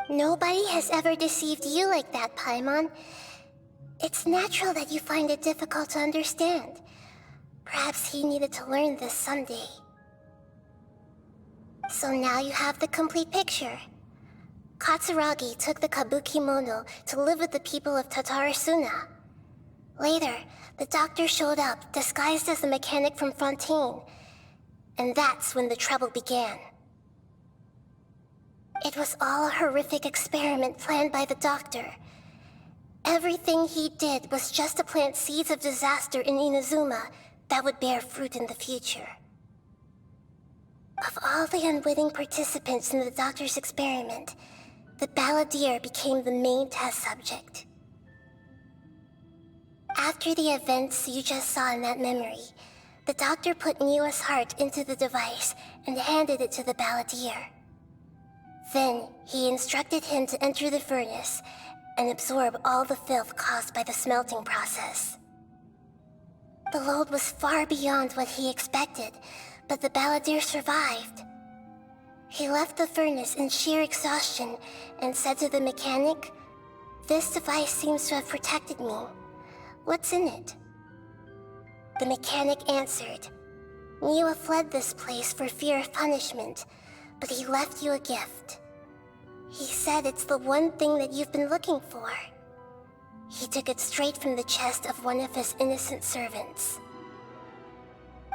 Nobody has ever deceived you like that, Paimon. It's natural that you find it difficult to understand. Perhaps he needed to learn this someday. So now you have the complete picture. Katsuragi took the Kabukimono to live with the people of Tatarasuna. Later, the doctor showed up, disguised as a mechanic from Fontaine. And that's when the trouble began. It was all a horrific experiment planned by the doctor. Everything he did was just to plant seeds of disaster in Inazuma that would bear fruit in the future. Of all the unwitting participants in the doctor's experiment, the balladeer became the main test subject. After the events you just saw in that memory, the doctor put Niwa's heart into the device and handed it to the balladeer. Then, he instructed him to enter the furnace and absorb all the filth caused by the smelting process. The load was far beyond what he expected, but the balladeer survived. He left the furnace in sheer exhaustion and said to the mechanic, "This device seems to have protected me. What's in it?" The mechanic answered, "Niwa fled this place for fear of punishment, but he left you a gift. He said it's the one thing that you've been looking for." He took it straight from the chest of one of his innocent servants.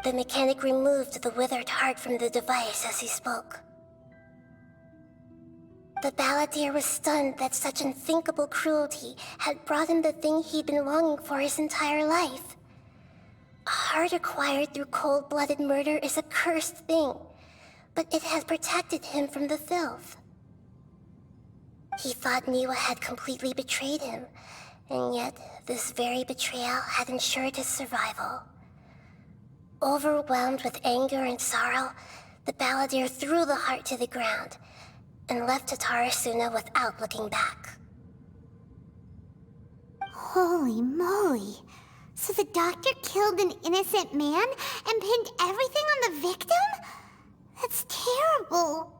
The mechanic removed the withered heart from the device as he spoke. The balladeer was stunned that such unthinkable cruelty had brought him the thing he'd been longing for his entire life. A heart acquired through cold-blooded murder is a cursed thing, but it had protected him from the filth. He thought Niwa had completely betrayed him, and yet this very betrayal had ensured his survival. Overwhelmed with anger and sorrow, the balladeer threw the heart to the ground and left Tatarasuna without looking back. Holy moly! So the doctor killed an innocent man and pinned everything on the victim? That's terrible!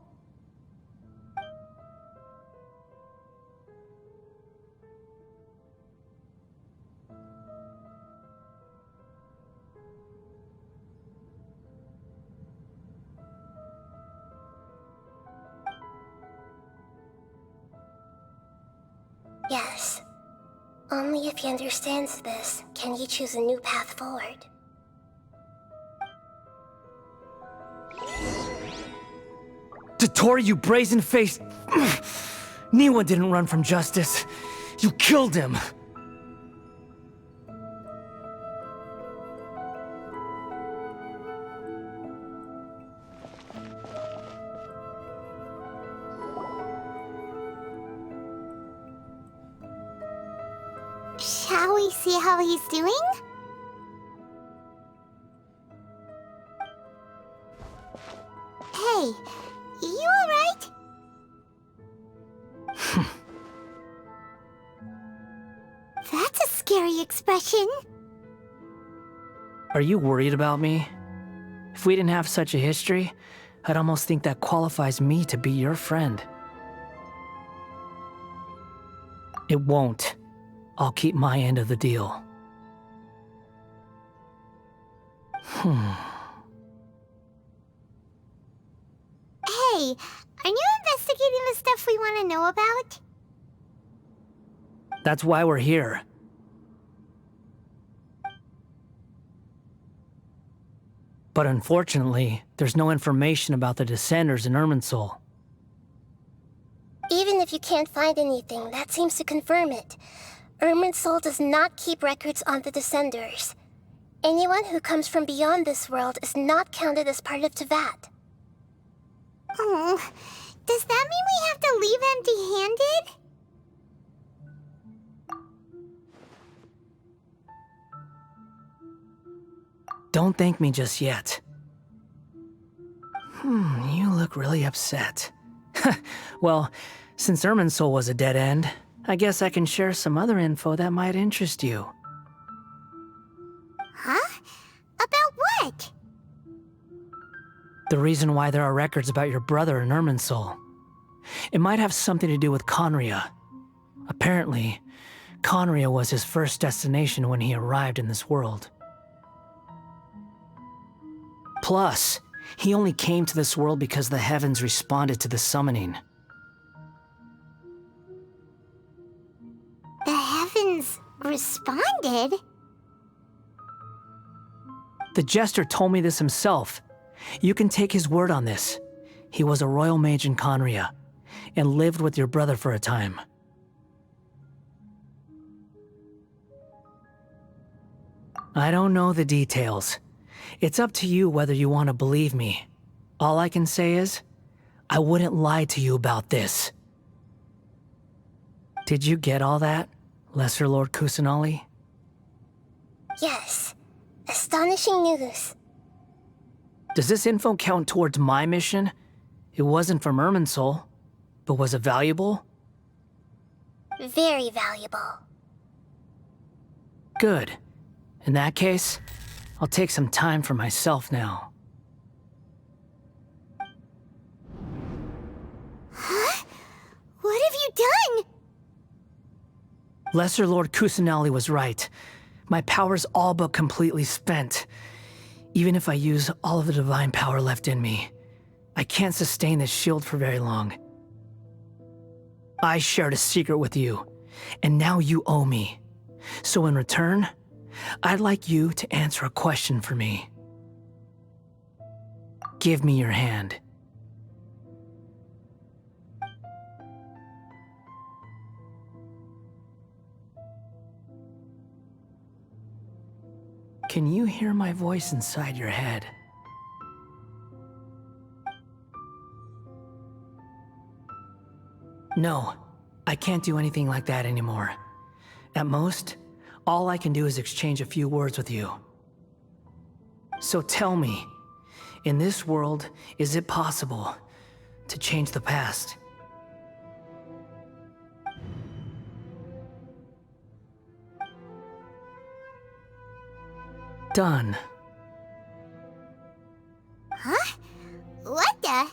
Yes. Only if he understands this can he choose a new path forward. Dotori, you brazen-faced... Niwa didn't run from justice. You killed him. Shall we see how he's doing? Hey, you alright? That's a scary expression. Are you worried about me? If we didn't have such a history, I'd almost think that qualifies me to be your friend. It won't. I'll keep my end of the deal. Hey, are you investigating the stuff we want to know about? That's why we're here. But unfortunately, there's no information about the Descenders in Irminsul. Even if you can't find anything, that seems to confirm it. Irminsul does not keep records on the Descenders. Anyone who comes from beyond this world is not counted as part of Teyvat. Oh, does that mean we have to leave empty-handed? Don't thank me just yet. You look really upset. Well, since Irminsul was a dead end, I guess I can share some other info that might interest you. Huh? About what? The reason why there are records about your brother in Irminsul. It might have something to do with Conria. Apparently, Conria was his first destination when he arrived in this world. Plus, he only came to this world because the heavens responded to the summoning. The heavens responded? The Jester told me this himself. You can take his word on this. He was a royal mage in Conria, and lived with your brother for a time. I don't know the details. It's up to you whether you want to believe me. All I can say is, I wouldn't lie to you about this. Did you get all that, Lesser Lord Kusanali? Yes. Astonishing news. Does this info count towards my mission? It wasn't from Irminsul, but was it valuable? Very valuable. Good. In that case, I'll take some time for myself now. Huh? What have you done? Lesser Lord Kusanali was right. My power's all but completely spent. Even if I use all of the divine power left in me, I can't sustain this shield for very long. I shared a secret with you, and now you owe me. So in return, I'd like you to answer a question for me. Give me your hand. Can you hear my voice inside your head? No, I can't do anything like that anymore. At most, all I can do is exchange a few words with you. So tell me, in this world, is it possible to change the past? Done. Huh? What the?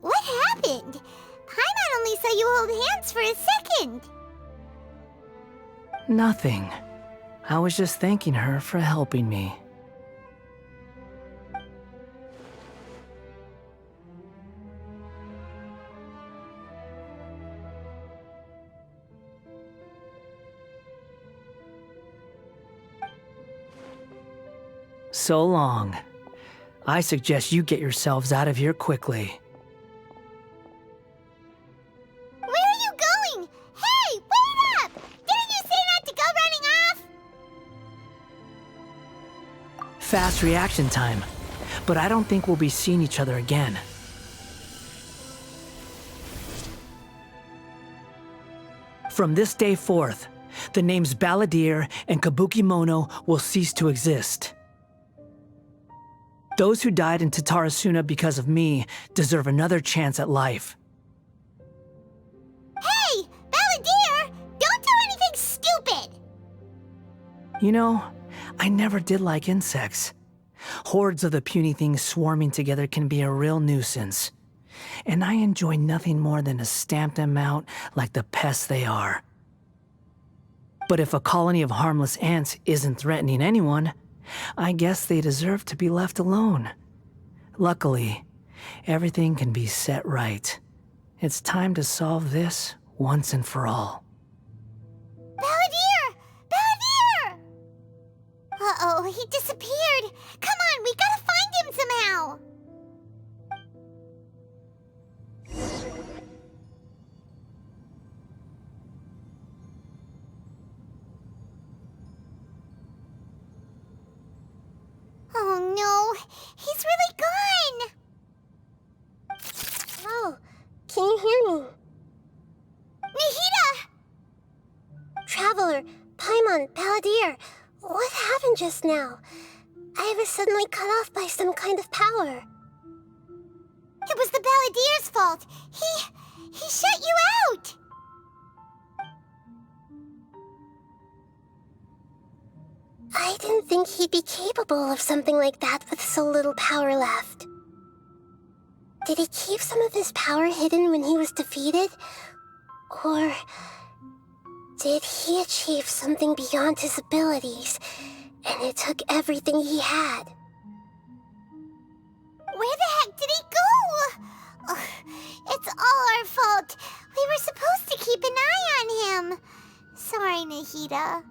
What happened? Paimon only saw you hold hands for a second. Nothing. I was just thanking her for helping me. So long. I suggest you get yourselves out of here quickly. Where are you going? Hey, wait up! Didn't you say not to go running off? Fast reaction time. But I don't think we'll be seeing each other again. From this day forth, the names Balladeer and Kabukimono will cease to exist. Those who died in Tatarasuna because of me deserve another chance at life. Hey, Balladeer! Don't do anything stupid! You know, I never did like insects. Hordes of the puny things swarming together can be a real nuisance. And I enjoy nothing more than to stamp them out like the pests they are. But if a colony of harmless ants isn't threatening anyone, I guess they deserve to be left alone. Luckily, everything can be set right. It's time to solve this once and for all. Balladeer! Balladeer! Uh-oh, he disappeared. Come on, we gotta find him somehow. Oh no, he's really gone! Oh, can you hear me? Nahida! Traveler, Paimon, Balladeer, what happened just now? I was suddenly cut off by some kind of power. It was the Balladeer's fault. He shut you out! I didn't think he'd be capable of something like that with so little power left. Did he keep some of his power hidden when he was defeated? Or did he achieve something beyond his abilities, and it took everything he had? Where the heck did he go? Ugh, it's all our fault. We were supposed to keep an eye on him. Sorry, Nahida.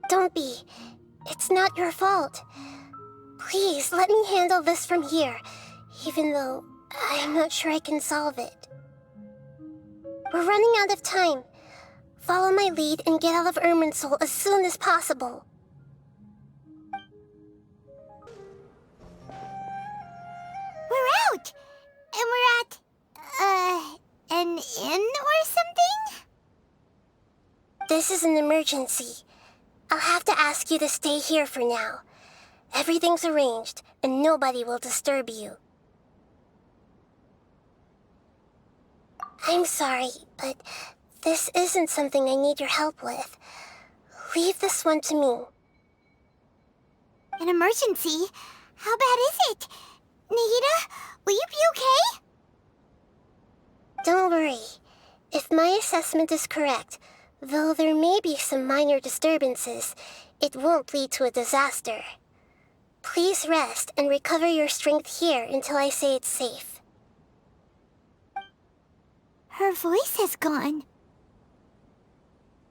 Don't be. It's not your fault. Please, let me handle this from here, even though I'm not sure I can solve it. We're running out of time. Follow my lead and get out of Irminsul as soon as possible. We're out! And we're at, an inn or something? This is an emergency. I'll have to ask you to stay here for now. Everything's arranged, and nobody will disturb you. I'm sorry, but this isn't something I need your help with. Leave this one to me. An emergency? How bad is it? Nahida, will you be okay? Don't worry. If my assessment is correct, though there may be some minor disturbances, it won't lead to a disaster. Please rest and recover your strength here until I say it's safe. Her voice has gone.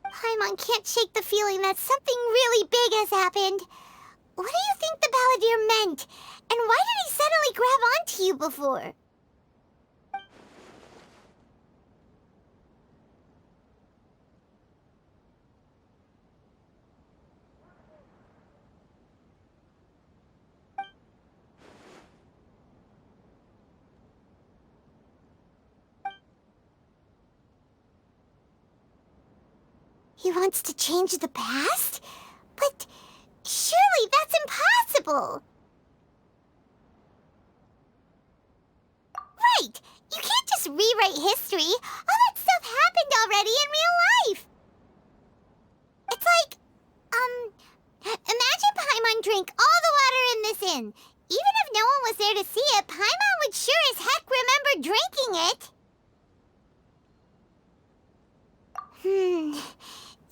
Paimon can't shake the feeling that something really big has happened. What do you think the Balladeer meant? And why did he suddenly grab onto you before? He wants to change the past? But surely that's impossible! Right! You can't just rewrite history! All that stuff happened already in real life! It's like, imagine Paimon drank all the water in this inn. Even if no one was there to see it, Paimon would sure as heck remember drinking it!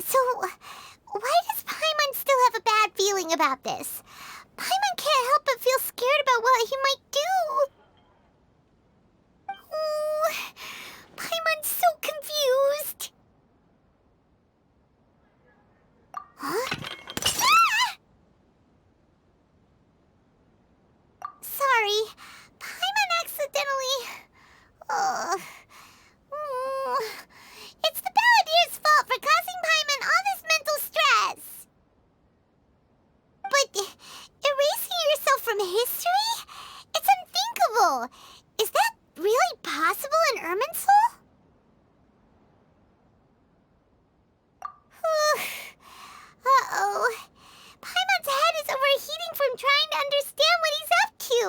So, why does Paimon still have a bad feeling about this? Paimon can't help but feel scared about what he might do. Oh, Paimon's so confused. Huh? Ah! Sorry, Paimon accidentally... It's the Balladeer's fault for causing Paimon all this mental stress. But erasing yourself from history? It's unthinkable. Is that really possible in Irminsul? Uh-oh. Paimon's head is overheating from trying to understand what he's up to.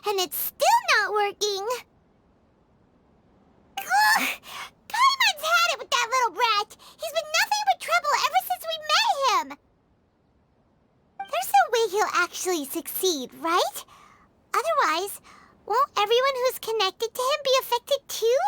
And it's still not working. Ugh! Paimon's had it with that little brat! He's been nothing but trouble ever since we met him! There's no way he'll actually succeed, right? Otherwise, won't everyone who's connected to him be affected too?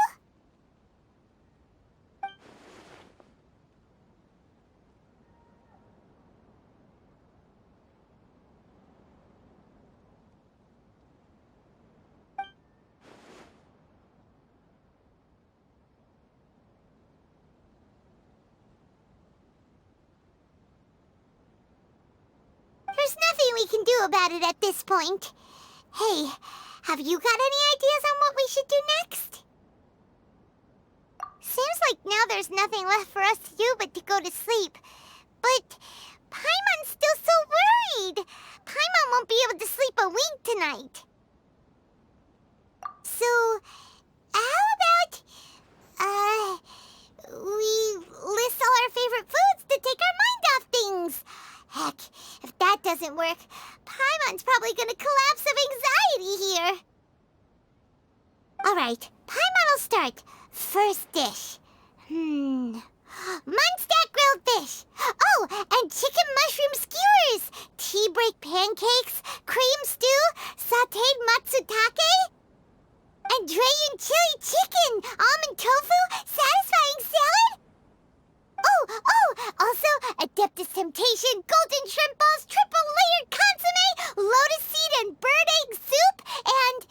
There's nothing we can do about it at this point. Hey, have you got any ideas on what we should do next? Seems like now there's nothing left for us to do but to go to sleep. But Paimon's still so worried. Paimon won't be able to sleep a wink tonight. So, how about, we list all our favorite foods to take our mind off things? Heck, if that doesn't work, Paimon's probably gonna collapse of anxiety here. Alright, Paimon will start. First dish. Munstack grilled fish. Oh, and chicken mushroom skewers. Tea break pancakes. Cream stew. Sauteed matsutake. Andrean chili chicken, almond tofu, satisfying salad? Also Adeptus Temptation, golden shrimp balls, triple layered consomme, lotus seed and bird egg soup, and...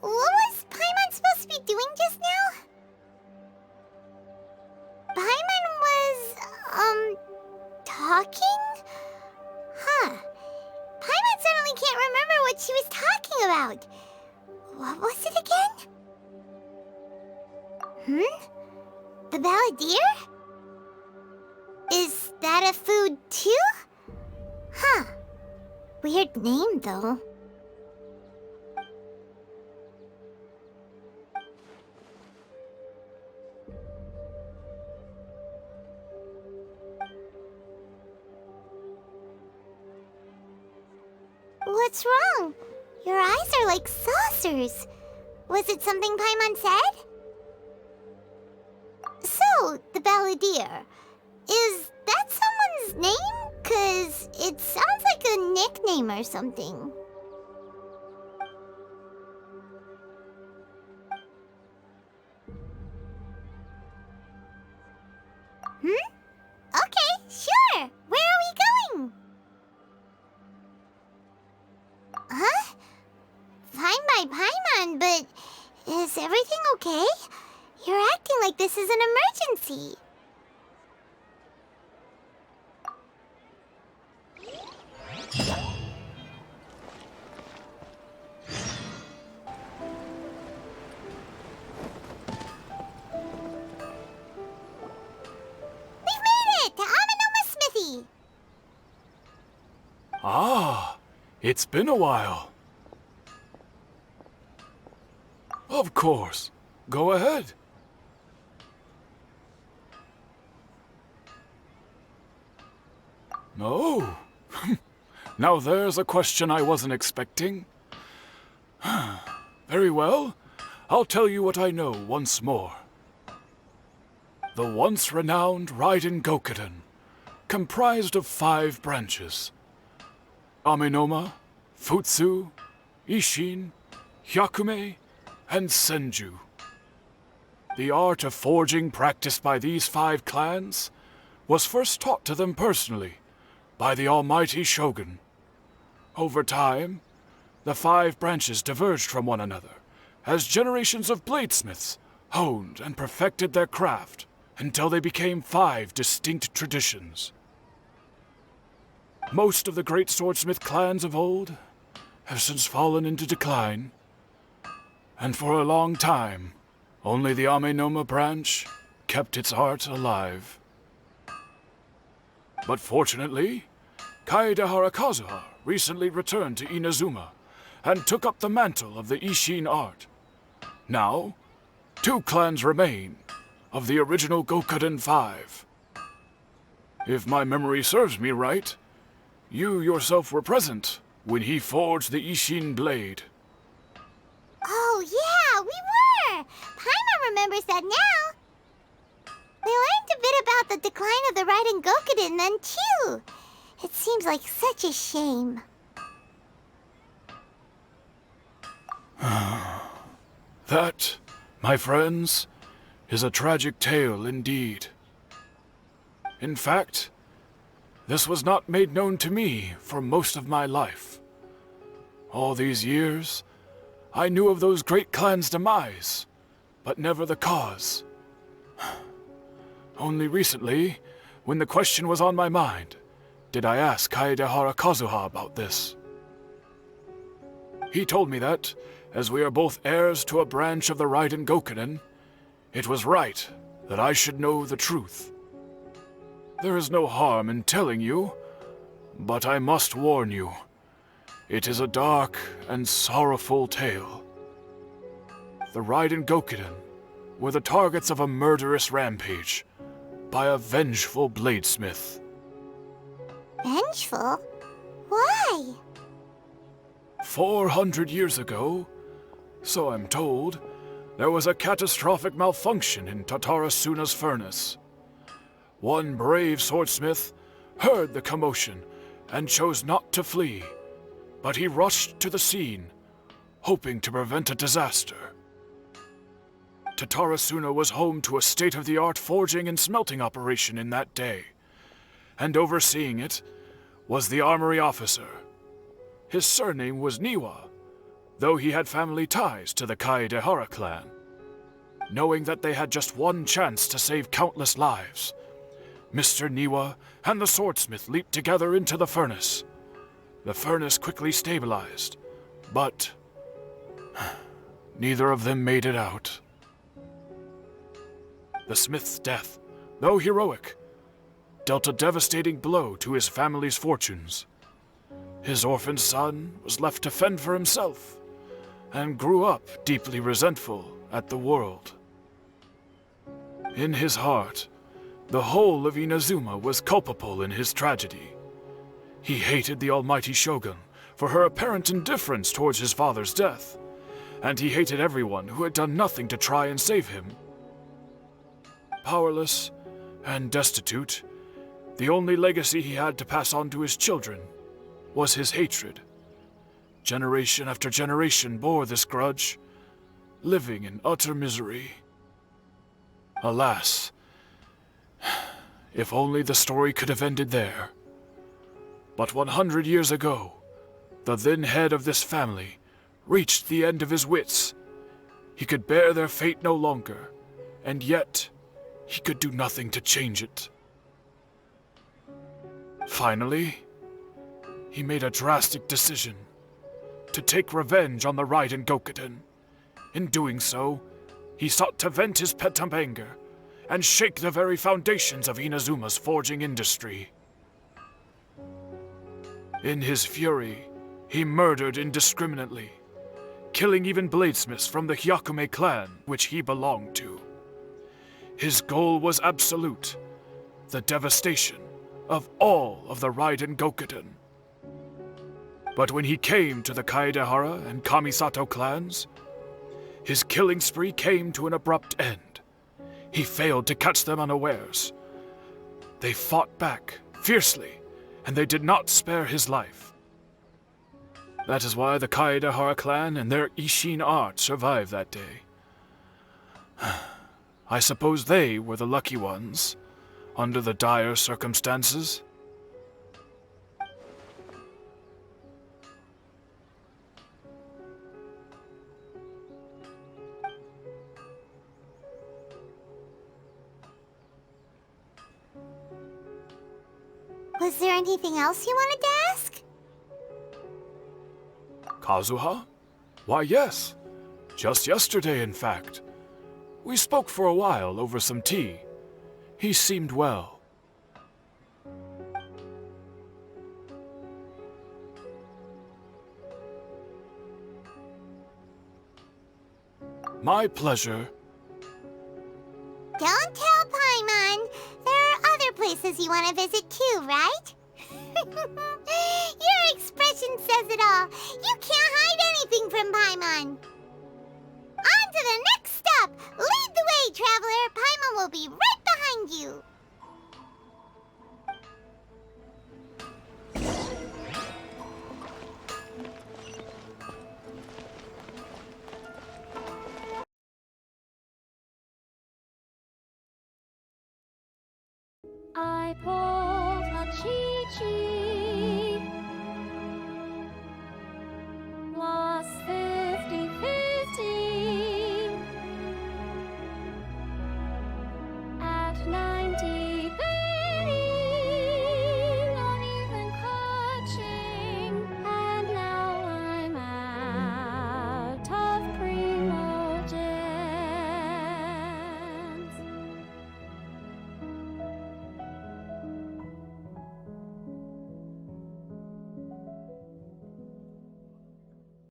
What was Paimon supposed to be doing just now? Paimon was, talking? Huh. Paimon suddenly can't remember what she was talking about. What was it again? The Balladeer? Is that a food too? Huh. Weird name, though. What's wrong? Your eyes are like saucers. Was it something Paimon said? So, the Balladeer. Is that someone's name? 'Cause it sounds like a nickname or something. Okay, sure. Where are we going? Huh? Fine by Paimon, but is everything okay? You're acting like this is an emergency. We've made it to Amenoma Smithy. Ah, it's been a while. Of course. Go ahead. Oh. Now there's a question I wasn't expecting. Very well. I'll tell you what I know once more. The once renowned Raiden Gokuden, comprised of 5 branches. Amenoma, Futsu, Ishin, Hyakume, and Senju. The art of forging practiced by these 5 clans was first taught to them personally by the almighty Shogun. Over time, the 5 branches diverged from one another as generations of bladesmiths honed and perfected their craft until they became 5 distinct traditions. Most of the great swordsmith clans of old have since fallen into decline, and for a long time, only the Amenoma branch kept its art alive. But fortunately, Kaedehara Kazuha recently returned to Inazuma and took up the mantle of the Ishin art. Now, 2 clans remain of the original Gokuden 5. If my memory serves me right, you yourself were present when he forged the Ishin blade. Oh, yeah, we were! Paimon remembers that now. We learned a bit about the decline of the Raiden Gokuden then, too. It seems like such a shame. That, my friends, is a tragic tale indeed. In fact, this was not made known to me for most of my life. All these years, I knew of those great clans' demise, but never the cause. Only recently, when the question was on my mind, did I ask Kaedehara Kazuha about this. He told me that, as we are both heirs to a branch of the Raiden Gokuden, it was right that I should know the truth. There is no harm in telling you, but I must warn you. It is a dark and sorrowful tale. The Raiden Gokuden were the targets of a murderous rampage by a vengeful bladesmith. Vengeful? Why? 400 years ago, so I'm told, there was a catastrophic malfunction in Tatarasuna's furnace. One brave swordsmith heard the commotion and chose not to flee, but he rushed to the scene, hoping to prevent a disaster. Tatarasuna was home to a state-of-the-art forging and smelting operation in that day, and overseeing it was the armory officer. His surname was Niwa, though he had family ties to the Kaedehara clan. Knowing that they had just one chance to save countless lives, Mr. Niwa and the swordsmith leaped together into the furnace. The furnace quickly stabilized, but neither of them made it out. The smith's death, though heroic, dealt a devastating blow to his family's fortunes. His orphaned son was left to fend for himself, and grew up deeply resentful at the world. In his heart, the whole of Inazuma was culpable in his tragedy. He hated the almighty shogun for her apparent indifference towards his father's death, and he hated everyone who had done nothing to try and save him. Powerless and destitute, the only legacy he had to pass on to his children was his hatred. Generation after generation bore this grudge, living in utter misery. Alas, if only the story could have ended there. But 100 years ago, the then head of this family reached the end of his wits. He could bear their fate no longer, and yet he could do nothing to change it. Finally, he made a drastic decision to take revenge on the Raiden Gokuden. In doing so, he sought to vent his pent-up anger and shake the very foundations of Inazuma's forging industry. In his fury, he murdered indiscriminately, killing even bladesmiths from the Hyakume clan which he belonged to. His goal was absolute, the devastation of all of the Raiden Gokuden. But when he came to the Kaedehara and Kamisato clans, his killing spree came to an abrupt end. He failed to catch them unawares. They fought back fiercely, and they did not spare his life. That is why the Kaedehara clan and their Ishin art survived that day. I suppose they were the lucky ones, under the dire circumstances. Was there anything else you wanted to ask? Kazuha? Why, yes. Just yesterday, in fact. We spoke for a while over some tea. He seemed well. My pleasure. Don't tell Paimon. There are other places you want to visit too, right? Your expression says it all. You can't hide anything from Paimon. On to the next stop. Lead the way, traveler. Paimon will be right behind you. I pulled a Chi-Chi